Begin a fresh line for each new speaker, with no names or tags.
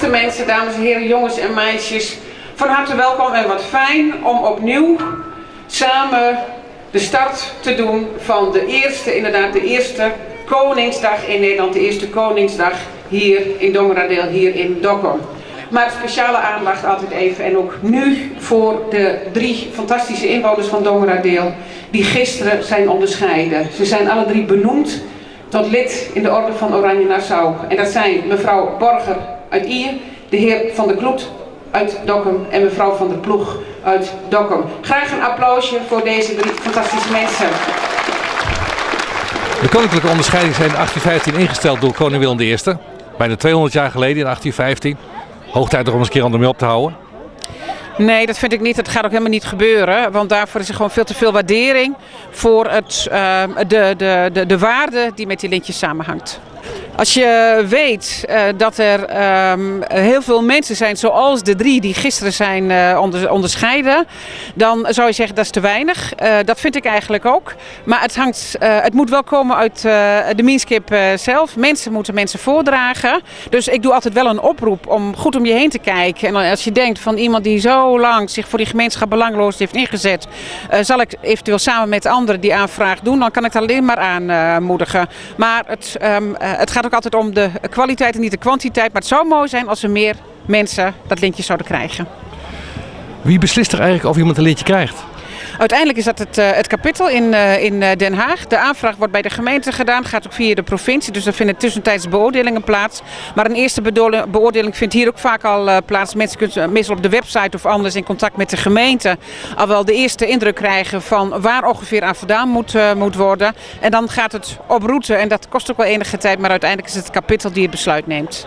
Beste mensen, dames en heren, jongens en meisjes, van harte welkom en wat fijn om opnieuw samen de start te doen van de eerste Koningsdag in Nederland, de eerste Koningsdag hier in Dongeradeel, hier in Dokkum. Maar speciale aandacht altijd even en ook nu voor de 3 fantastische inwoners van Dongeradeel die gisteren zijn onderscheiden. Ze zijn alle 3 benoemd tot lid in de orde van Oranje Nassau. En dat zijn mevrouw Borger uit Ier, de heer Van der Kloet uit Dokkum en mevrouw Van der Ploeg uit Dokkum. Graag een applausje voor deze 3 fantastische mensen.
De koninklijke onderscheidingen zijn in 1815 ingesteld door koning Willem I. Bijna 200 jaar geleden, in 1815. Hoog tijd om eens een keer aan ermee op te houden.
Nee, dat vind ik niet. Dat gaat ook helemaal niet gebeuren. Want daarvoor is er gewoon veel te veel waardering voor de waarde die met die lintjes samenhangt. Als je weet dat er heel veel mensen zijn zoals de 3 die gisteren zijn onderscheiden, dan zou je zeggen dat is te weinig. Dat vind ik eigenlijk ook. Maar het moet wel komen uit de Minskip zelf. Mensen moeten mensen voordragen. Dus ik doe altijd wel een oproep om goed om je heen te kijken. En als je denkt van iemand die zo lang zich voor die gemeenschap belangloos heeft ingezet, zal ik eventueel samen met anderen die aanvraag doen, dan kan ik dat alleen maar aanmoedigen. Maar het gaat ook altijd om de kwaliteit en niet de kwantiteit. Maar het zou mooi zijn als er meer mensen dat lintje zouden krijgen.
Wie beslist er eigenlijk of iemand een lintje krijgt?
Uiteindelijk is dat het kapittel in Den Haag. De aanvraag wordt bij de gemeente gedaan, gaat ook via de provincie. Dus er vinden tussentijds beoordelingen plaats. Maar een eerste beoordeling vindt hier ook vaak al plaats. Mensen kunnen meestal op de website of anders in contact met de gemeente al wel de eerste indruk krijgen van waar ongeveer aan voldaan moet worden. En dan gaat het op route en dat kost ook wel enige tijd. Maar uiteindelijk is het kapittel die het besluit neemt.